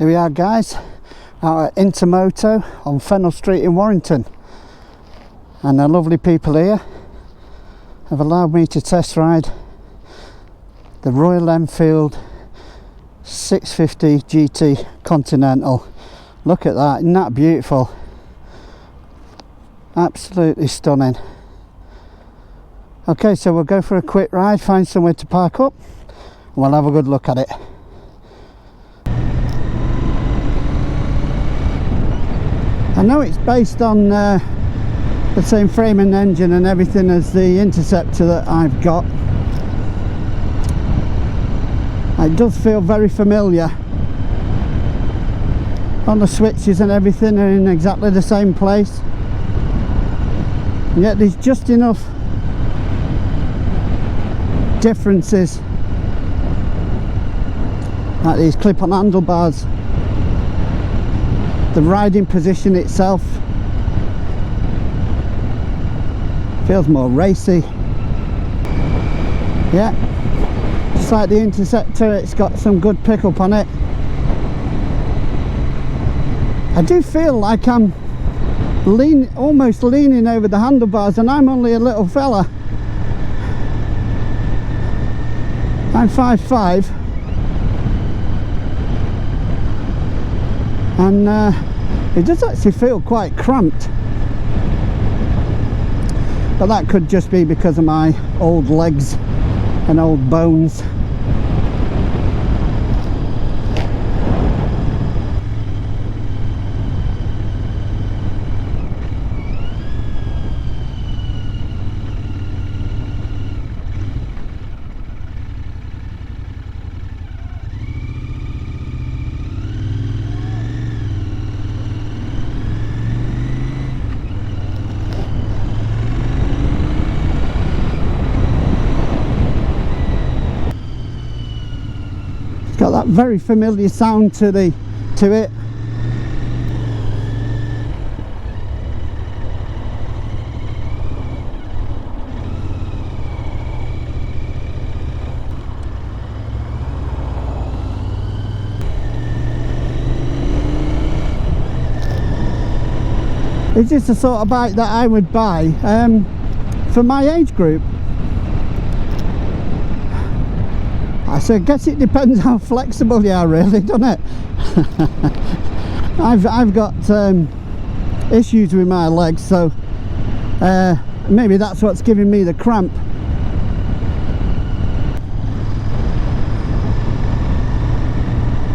Here we are, guys, out at Intermoto on Fennell Street in Warrington, and the lovely people here have allowed me to test ride the Royal Enfield 650 GT Continental. Look at that, isn't that beautiful? Absolutely stunning. Okay, so we'll go for a quick ride, find somewhere to park up, and we'll have a good look at it. I know it's based on the same frame and engine and everything as the Interceptor that I've got. It does feel very familiar. On the switches and everything are in exactly the same place. And yet there's just enough differences, like these clip-on handlebars. The riding position itself feels more racy. Yeah, just like the Interceptor, it's got some good pickup on it. I do feel like I'm almost leaning over the handlebars, and I'm only a little fella. I'm 5'5", and it does actually feel quite cramped, but that could just be because of my old legs and old bones. Got that very familiar sound to it. It's just the sort of bike that I would buy for my age group. I guess it depends how flexible you are, really, doesn't it? I've got issues with my legs, so maybe that's what's giving me the cramp.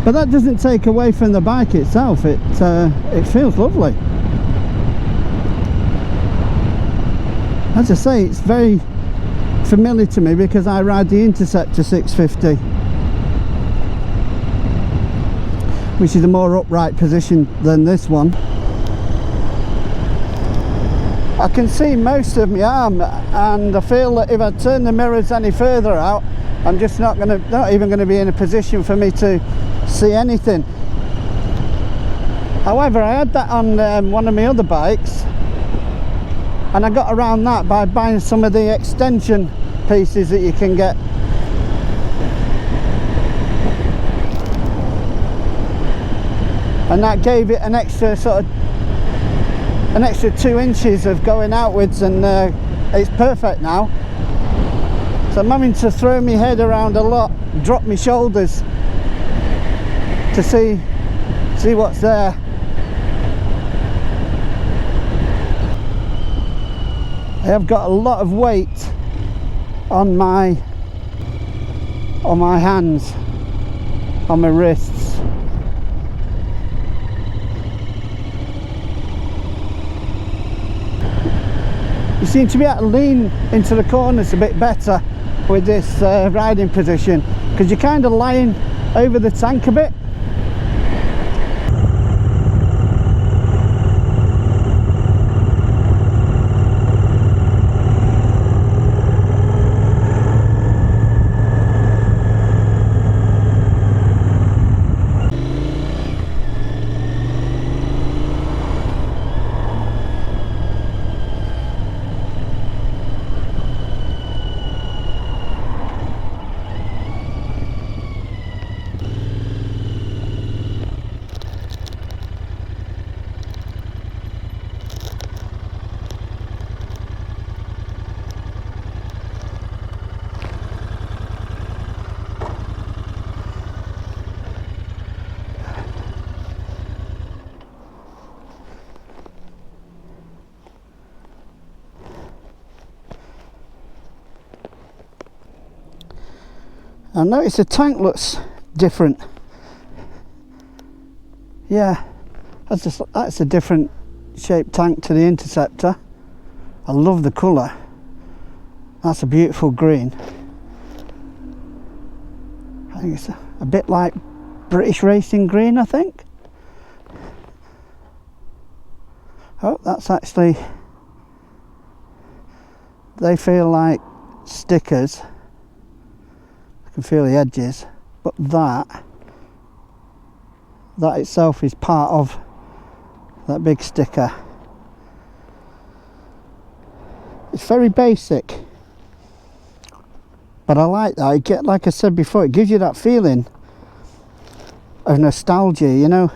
But that doesn't take away from the bike itself. It feels lovely. As I say, it's very familiar to me because I ride the Interceptor 650, which is a more upright position than this one. I can see most of my arm, and I feel that if I turn the mirrors any further out, I'm just not even going to be in a position for me to see anything. However, I had that on one of my other bikes, and I got around that by buying some of the extension pieces that you can get. And that gave it an extra 2 inches of going outwards, and it's perfect now. So I'm having to throw my head around a lot, drop my shoulders to see what's there. I have got a lot of weight on my hands, on my wrists. You seem to be able to lean into the corners a bit better with this riding position, because you're kind of lying over the tank a bit. I notice the tank looks different. Yeah, that's a different shaped tank to the Interceptor. I love the colour. That's a beautiful green. I think it's a bit like British racing green, I think. Oh, that's actually, they feel like stickers. I can feel the edges, but that itself is part of that big sticker. It's very basic, but I like that. Like I said before, it gives you that feeling of nostalgia, you know.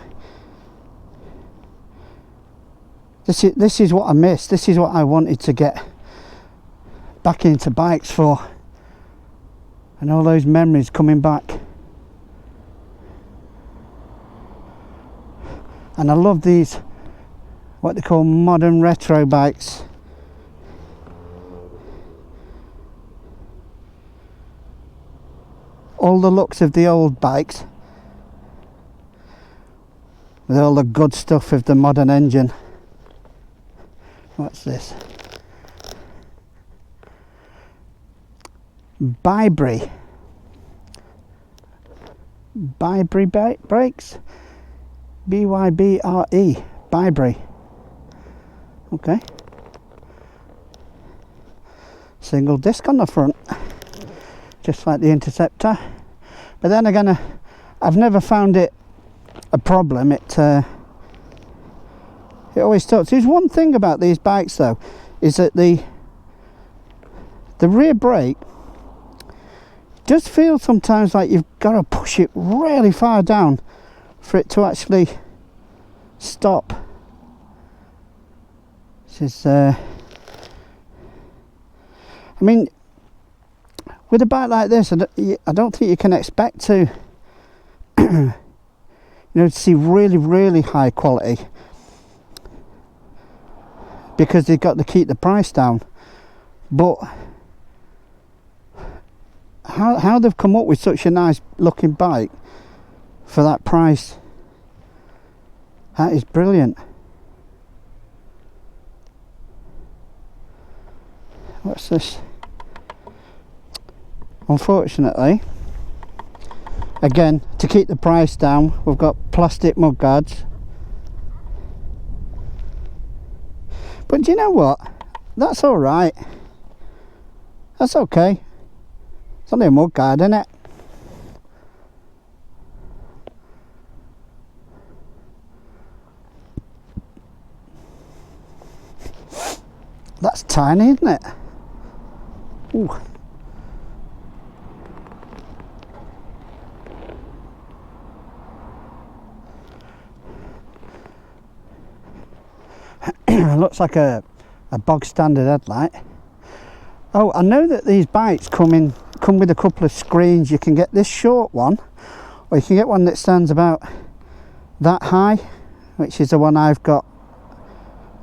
This is what I missed. This is what I wanted to get back into bikes for, and all those memories coming back. And I love these, what they call modern retro bikes. All the looks of the old bikes with all the good stuff of the modern engine. What's this? Bybre brakes. B-Y-B-R-E. Bybre. Okay. Single disc on the front, just like the Interceptor. But then again, I've never found it a problem. It always talks. There's one thing about these bikes though, is that the rear brake does feel sometimes like you've got to push it really far down for it to actually stop. This is I mean, with a bike like this, I don't think you can expect to you know, to see really high quality, because they've got to keep the price down. But how they've come up with such a nice looking bike for that price, that is brilliant. What's this? Unfortunately, again, to keep the price down, we've got plastic mudguards. But do you know what? That's all right. That's okay. It's only a mudguard, isn't it? That's tiny, isn't it? Ooh. Looks like a bog standard headlight. Oh, I know that these bikes come with a couple of screens. You can get this short one, or you can get one that stands about that high, which is the one I've got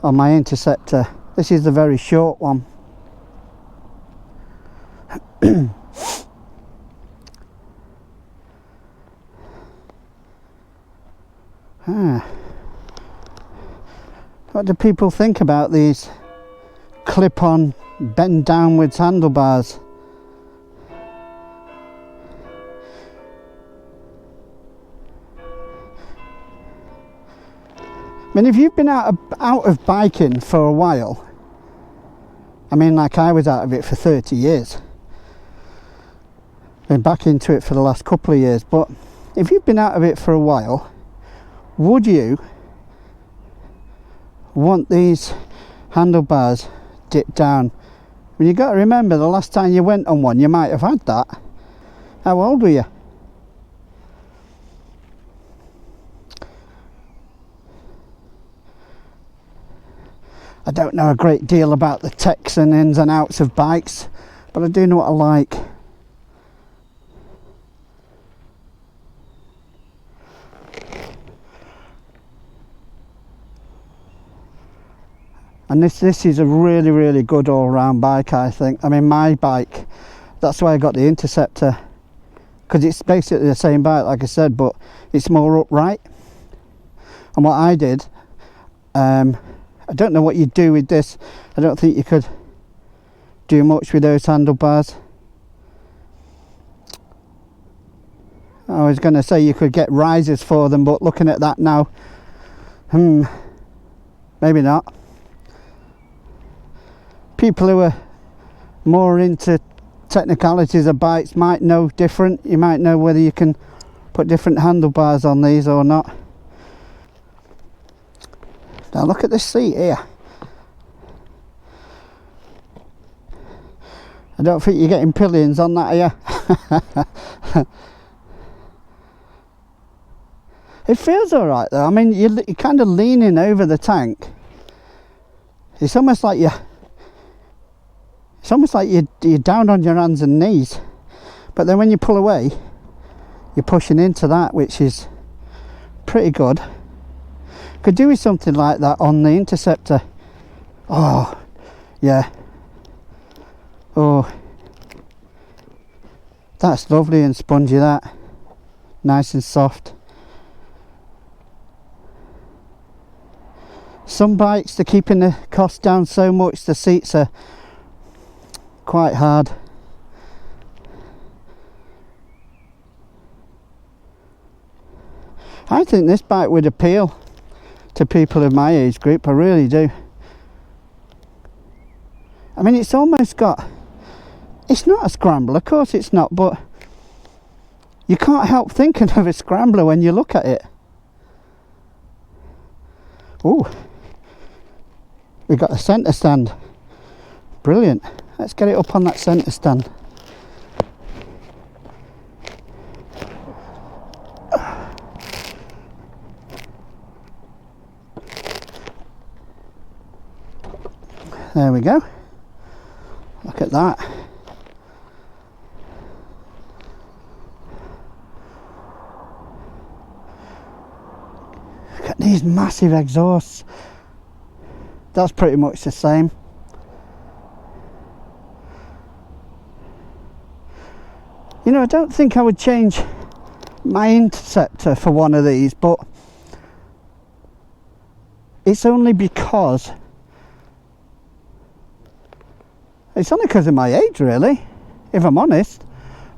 on my Interceptor. This is the very short one. What do people think about these clip-on bend downwards handlebars? I mean, if you've been out of biking for a while, I mean, like I was out of it for 30 years, been back into it for the last couple of years, but if you've been out of it for a while, would you want these handlebars dipped down? I mean, you've got to remember, the last time you went on one, you might have had that. How old were you? I don't know a great deal about the techs and ins and outs of bikes, but I do know what I like. And this is a really good all-round bike, I think. I mean, my bike, that's why I got the Interceptor. because it's basically the same bike, like I said, but it's more upright. And what I did, I don't know what you'd do with this. I don't think you could do much with those handlebars. I was going to say you could get risers for them, but looking at that now, maybe not. People who are more into technicalities of bikes might know different. You might know whether you can put different handlebars on these or not. Now look at this seat here. I don't think you're getting pillions on that here. It feels alright though. I mean, you're kind of leaning over the tank. It's almost like you're down on your hands and knees. But then when you pull away, you're pushing into that, which is pretty good. Could do with something like that on the Interceptor. Oh, yeah. Oh, that's lovely and spongy, that. Nice and soft. Some bikes, they're keeping the cost down so much, the seats are quite hard. I think this bike would appeal to people of my age group, I really do. I mean, it's almost got, it's not a scrambler, of course it's not, but you can't help thinking of a scrambler when you look at it. Ooh, we got a centre stand. Brilliant. Let's get it up on that centre stand. There we go. Look at that. Look at these massive exhausts. That's pretty much the same. You know, I don't think I would change my Interceptor for one of these, but it's only because of my age, really, if I'm honest.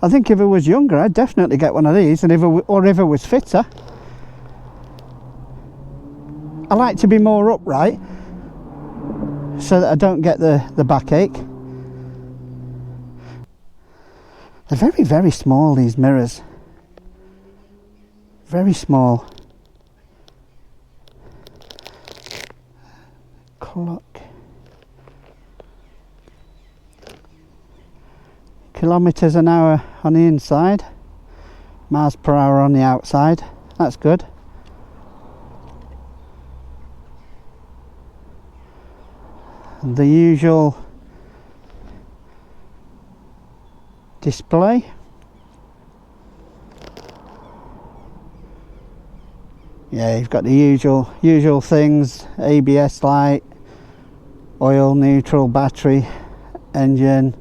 I think if I was younger, I'd definitely get one of these, and if I was fitter. I like to be more upright so that I don't get the backache. They're very, very small, these mirrors. Very small. Clock. Kilometres an hour on the inside, miles per hour on the outside. That's good. And the usual display. Yeah, you've got the usual things: ABS light, oil, neutral, battery, engine,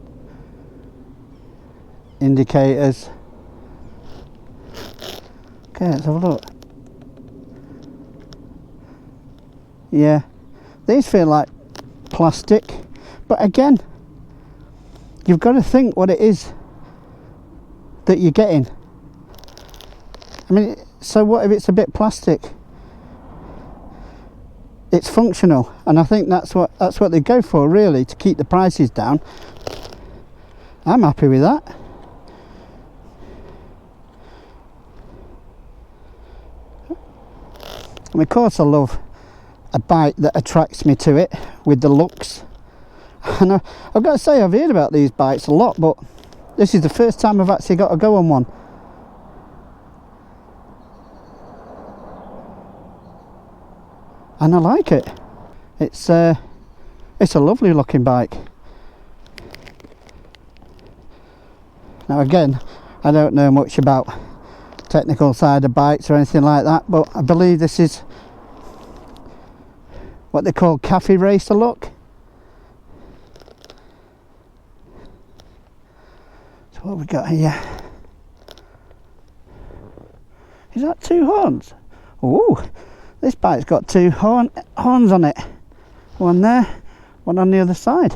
indicators. Okay, let's have a look. Yeah, these feel like plastic, but again, you've got to think what it is that you're getting. I mean, so what if it's a bit plastic? It's functional, and I think that's what they go for, really, to keep the prices down. I'm happy with that. And of course I love a bike that attracts me to it with the looks. And I've got to say, I've heard about these bikes a lot, but this is the first time I've actually got to go on one. And I like it. It's a lovely looking bike. Now again, I don't know much about technical side of bikes or anything like that, but I believe this is what they call cafe racer look. So what have we got here? Is that 2 horns? Oh, this bike's got 2 horns on it. One there, one on the other side.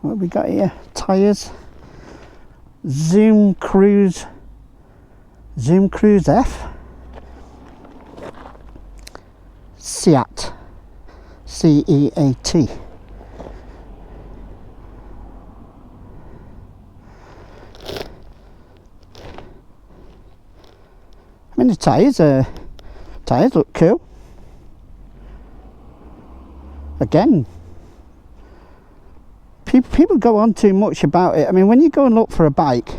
What have we got here? Tyres. Zoom Cruise F. Seat. C-E-A-T. I mean, the tyres look cool. Again, people go on too much about it. I mean, when you go and look for a bike,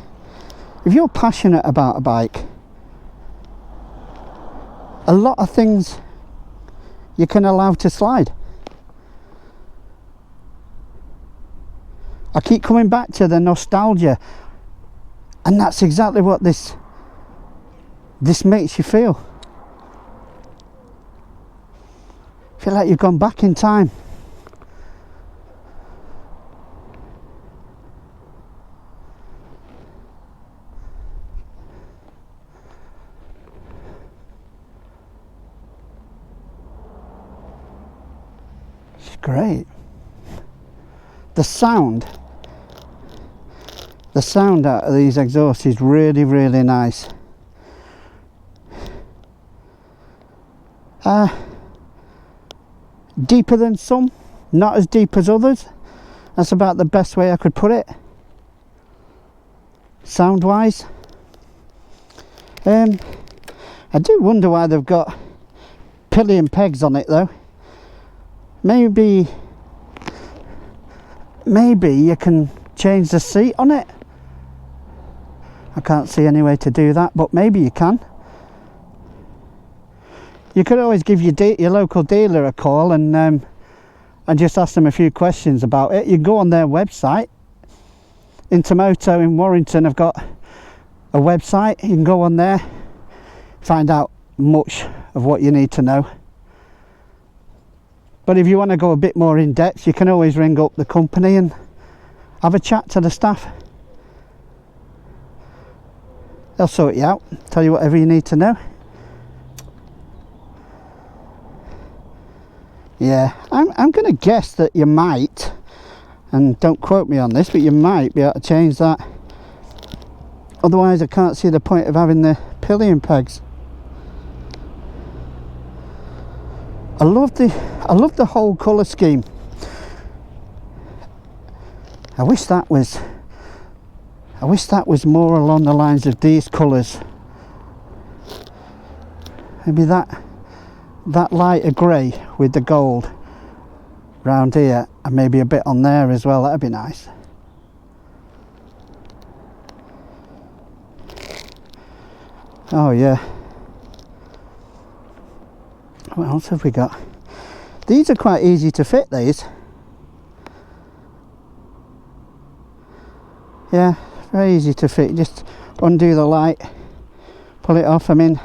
if you're passionate about a bike, a lot of things you can allow to slide. I keep coming back to the nostalgia, and that's exactly what this makes you feel. Feel like you've gone back in time. It's great. The sound out of these exhausts is really, really nice. Deeper than some, not as deep as others. That's about the best way I could put it, sound wise. I do wonder why they've got pillion pegs on it though. Maybe you can change the seat on it. I can't see any way to do that, but maybe you can. You could always give your local dealer a call and just ask them a few questions about it. You can go on their website. Intermoto in Warrington have got a website. You can go on there, find out much of what you need to know. But if you want to go a bit more in depth, you can always ring up the company and have a chat to the staff. They'll sort you out, tell you whatever you need to know. Yeah, I'm going to guess that you might, and don't quote me on this, but you might be able to change that. Otherwise I can't see the point of having the pillion pegs. I love the whole colour scheme. I wish that was more along the lines of these colours. Maybe that lighter grey with the gold round here, and maybe a bit on there as well. That'd be nice. Oh yeah. What else have we got? These are quite easy to fit, these. Yeah, very easy to fit. Just undo the light, pull it off. I mean,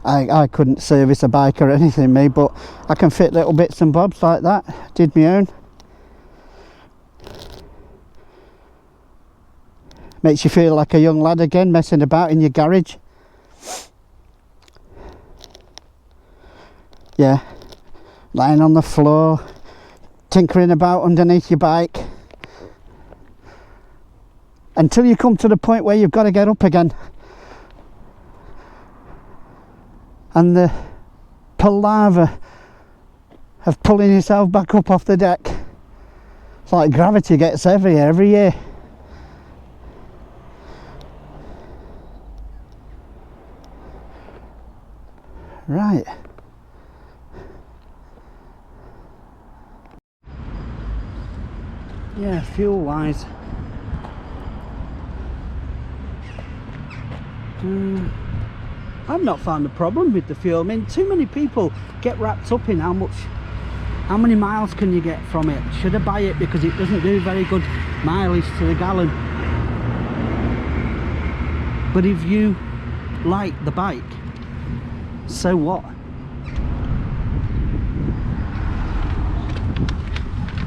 I couldn't service a bike or anything, me, but I can fit little bits and bobs like that. Did my own. Makes you feel like a young lad again, messing about in your garage. Yeah, lying on the floor, tinkering about underneath your bike, until you come to the point where you've got to get up again. And the palaver of pulling yourself back up off the deck. It's like gravity gets heavier every year. Right. Yeah, fuel wise. I've not found a problem with the fuel. I mean, too many people get wrapped up in how many miles can you get from it. Should I buy it because it doesn't do very good mileage to the gallon? But if you like the bike, so what?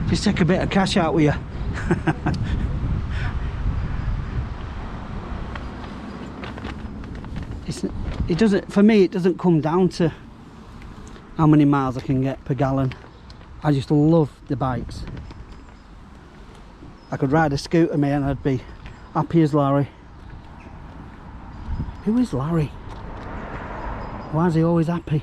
Just take a bit of cash out with you. it doesn't, for me, it doesn't come down to how many miles I can get per gallon. I just love the bikes. I could ride a scooter, me, and I'd be happy as Larry. Who is Larry? Why is he always happy?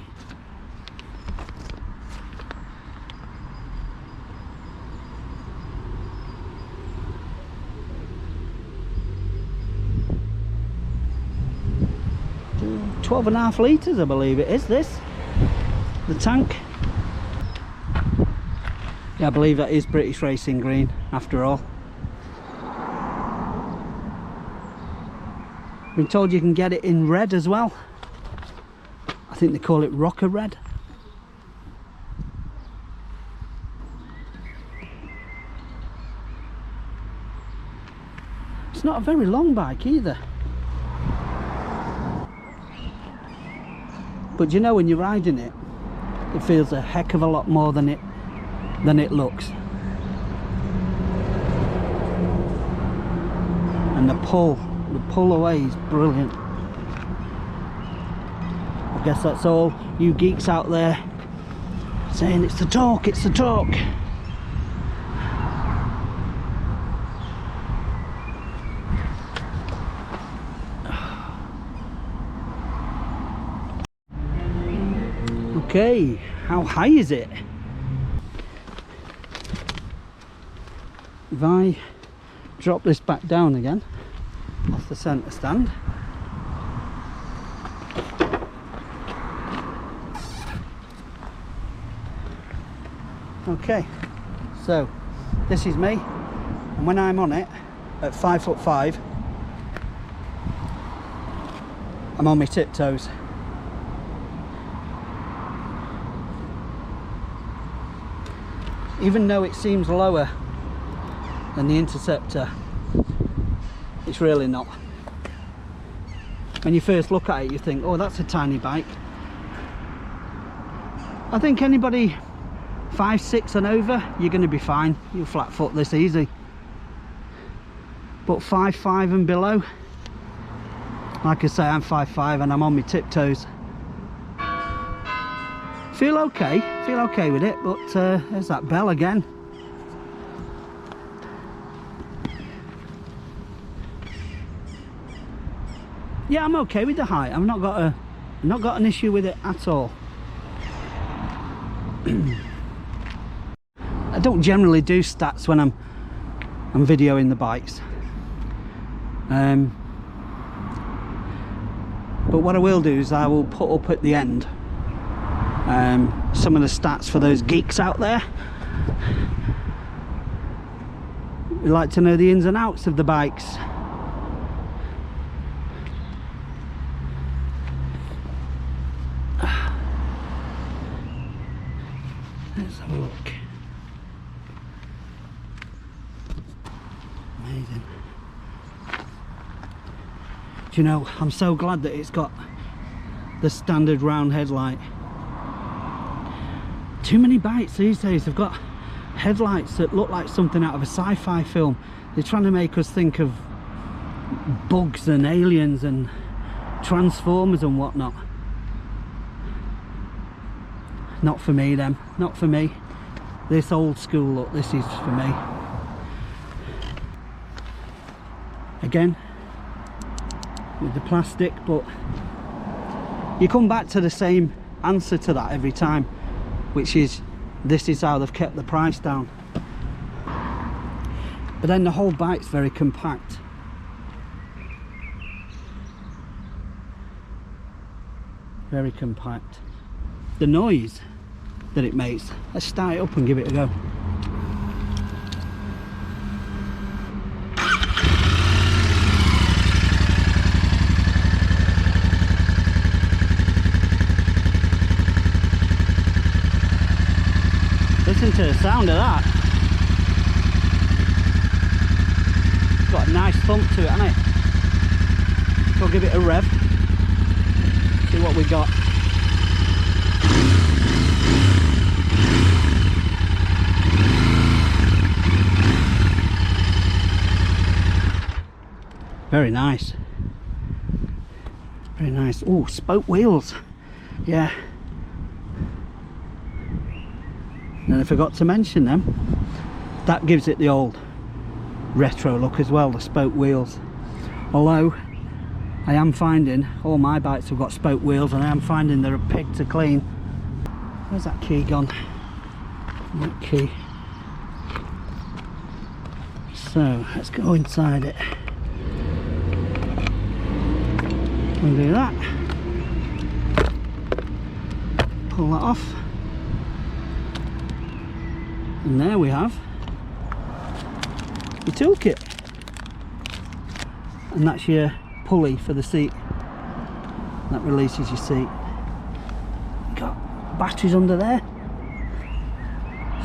Mm, 12.5 litres, I believe it is, this. The tank. Yeah, I believe that is British Racing Green, after all. Been told you can get it in red as well. I think they call it rocker red. It's not a very long bike either. But you know, when you're riding it, it feels a heck of a lot more than it looks. And the pull away is brilliant. I guess that's all you geeks out there saying it's the torque, it's the torque. Okay, how high is it? If I drop this back down again off the centre stand, okay, so this is me, and when I'm on it at 5'5", I'm on my tiptoes. Even though it seems lower than the Interceptor, it's really not. When you first look at it, you think, oh, that's a tiny bike. I think anybody 5'6" and over, you're going to be fine. You'll flat foot this easy. But 5'5" and below, like I say, I'm 5'5" and I'm on my tiptoes. Feel okay with it, but there's that bell again. Yeah, I'm okay with the height. I've not got an issue with it at all. I don't generally do stats when I'm videoing the bikes. But what I will do is I will put up at the end some of the stats for those geeks out there who like to know the ins and outs of the bikes. Let's have a look. Amazing. Do you know, I'm so glad that it's got the standard round headlight. Too many bikes these days have got headlights that look like something out of a sci-fi film. They're trying to make us think of bugs and aliens and transformers and whatnot. Not for me, them. Not for me. This old school look, this is for me. Again, with the plastic, but you come back to the same answer to that every time, which is, this is how they've kept the price down. But then the whole bike's very compact. Very compact. The noise that it makes, let's start it up and give it a go. Listen to the sound of that. It's got a nice thump to it, hasn't it? We'll give it a rev. See what we got. Very nice. Very nice. Oh, spoke wheels. Yeah. And I forgot to mention them. That gives it the old retro look as well, the spoke wheels. Although I am finding all my bikes have got spoke wheels, and I am finding they're a pig to clean. Where's that key gone? That key. So let's go inside it and do that. Pull that off, and there we have your toolkit, and that's your pulley for the seat that releases your seat. Got batteries under there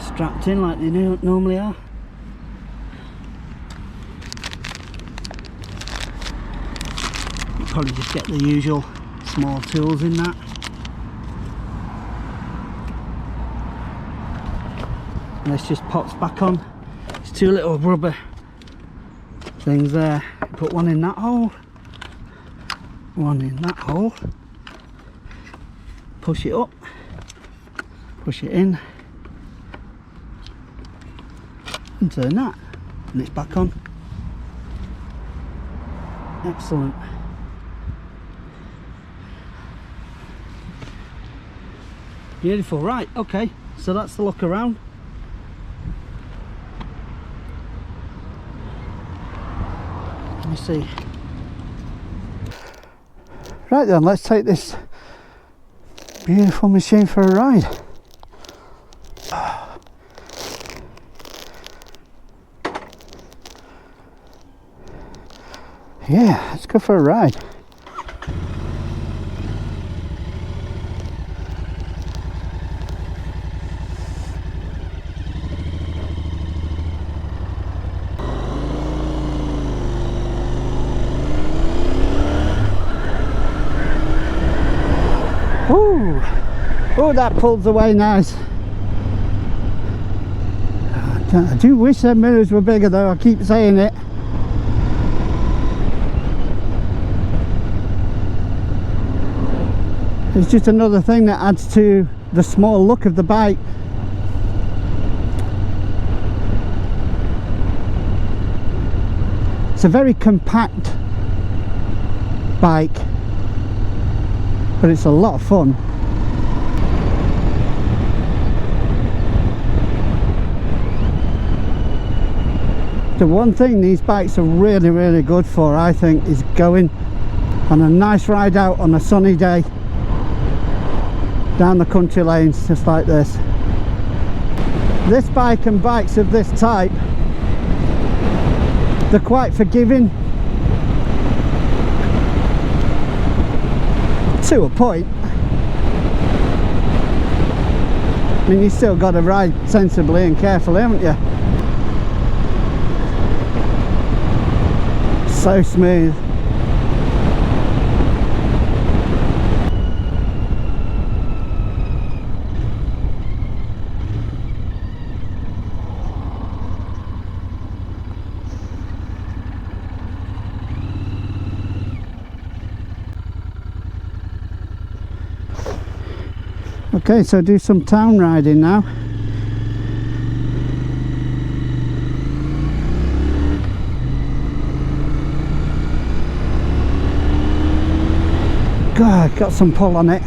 strapped in like they normally are. You probably just get the usual small tools in that. And this just pops back on. It's two little rubber things there. Put one in that hole, one in that hole, push it up, push it in, and turn that, and it's back on. Excellent. Beautiful. Right, okay, so that's the look around. Let me see. Right then, let's take this beautiful machine for a ride. Yeah, let's go for a ride. Oh, that pulls away nice. I do wish their mirrors were bigger though, I keep saying it. It's just another thing that adds to the small look of the bike. It's a very compact bike, but it's a lot of fun. The one thing these bikes are really good for, I think, is going on a nice ride out on a sunny day down the country lanes just like this. This bike and bikes of this type, they're quite forgiving to a point. I mean, you still got to ride sensibly and carefully, haven't you? So smooth. Okay, so do some town riding now. God, got some pull on it.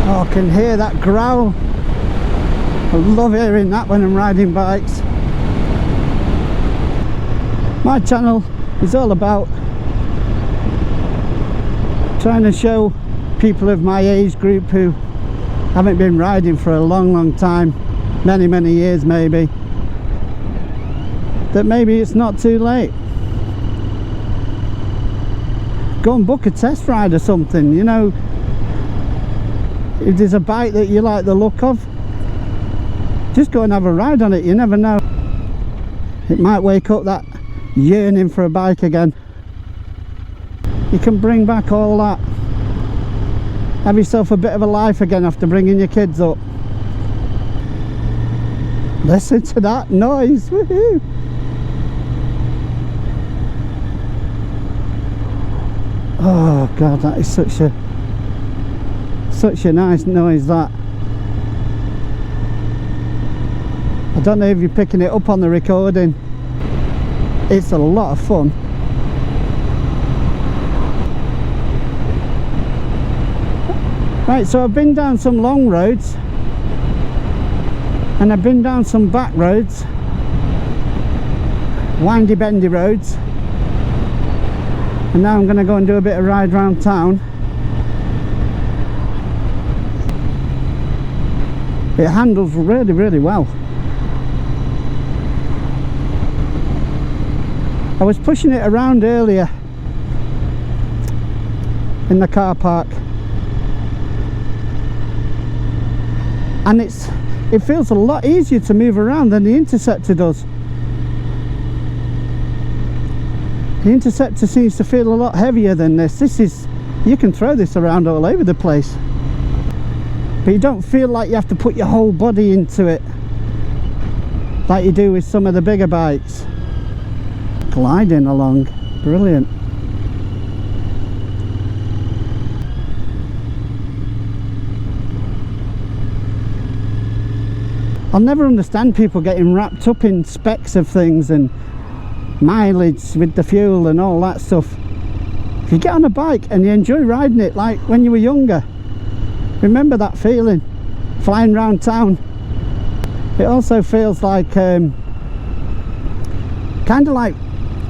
Oh, I can hear that growl. I love hearing that when I'm riding bikes. My channel is all about trying to show people of my age group who haven't been riding for a long time, many years maybe, that maybe it's not too late. Go and book a test ride or something, you know. If there's a bike that you like the look of, just go and have a ride on it, you never know. It might wake up that yearning for a bike again. You can bring back all that. Have yourself a bit of a life again after bringing your kids up. Listen to that noise, woohoo! Oh God, that is such a nice noise, that. I don't know if you're picking it up on the recording. It's a lot of fun. Right, so I've been down some long roads and I've been down some back roads, windy bendy roads, and now I'm going to go and do a bit of ride around town. It handles really, really well. I was pushing it around earlier in the car park, and it feels a lot easier to move around than the Interceptor does. The Interceptor seems to feel a lot heavier than this. You can throw this around all over the place, but you don't feel like you have to put your whole body into it like you do with some of the bigger bikes. Gliding along, brilliant. I'll never understand people getting wrapped up in specs of things and mileage with the fuel and all that stuff. If you get on a bike and you enjoy riding it like when you were younger, remember that feeling, flying around town. It also feels like kind of like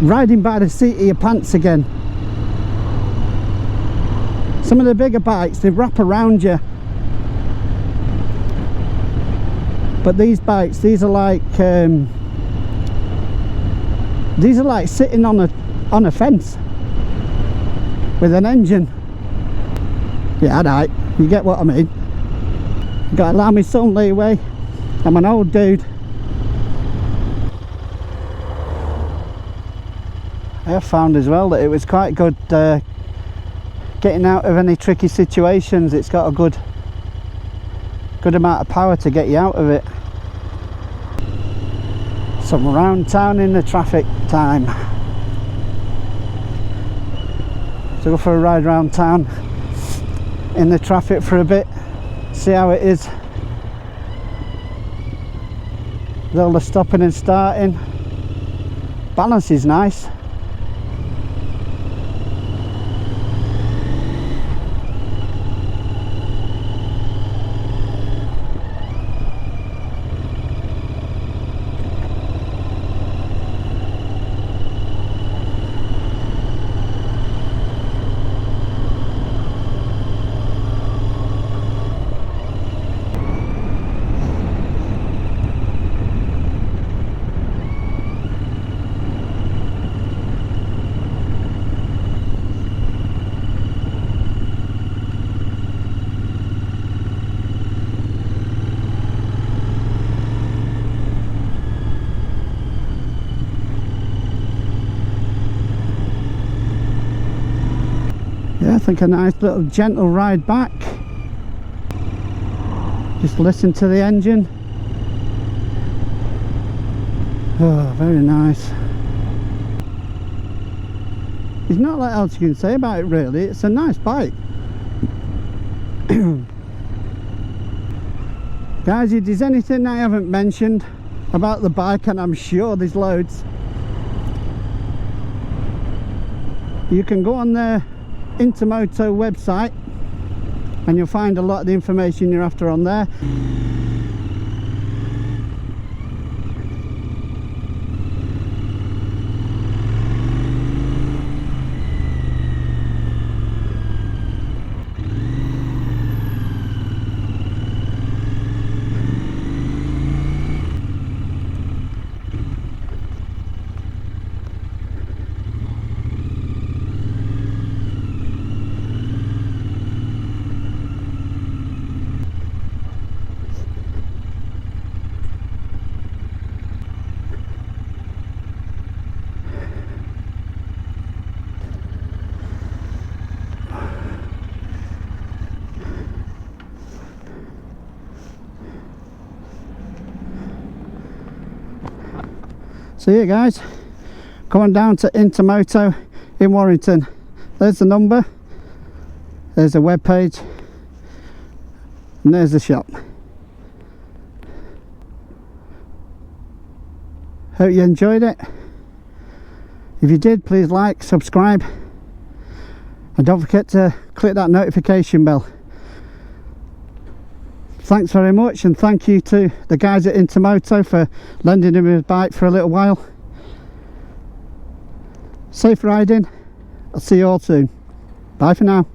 riding by the seat of your pants again. Some of the bigger bikes, they wrap around you, but these bikes, these are like sitting on a fence with an engine. Yeah, right, you get what I mean. You gotta allow me some leeway. I'm an old dude. I have found as well that it was quite good getting out of any tricky situations. It's got a good amount of power to get you out of it. Some round town in the traffic time. So go for a ride around town in the traffic for a bit, see how it is. With all the stopping and starting. Balance is nice. Yeah, I think a nice little gentle ride back. Just listen to the engine. Oh, very nice. There's not a lot else you can say about it really. It's a nice bike. Guys, if there's anything I haven't mentioned about the bike, and I'm sure there's loads, you can go on the Intermoto website and you'll find a lot of the information you're after on there. So yeah guys, come on down to Intermoto in Warrington. There's the number, there's the web page, and there's the shop. Hope you enjoyed it. If you did, please like, subscribe, and don't forget to click that notification bell. Thanks very much, and thank you to the guys at Intermoto for lending him his bike for a little while. Safe riding. I'll see you all soon. Bye for now.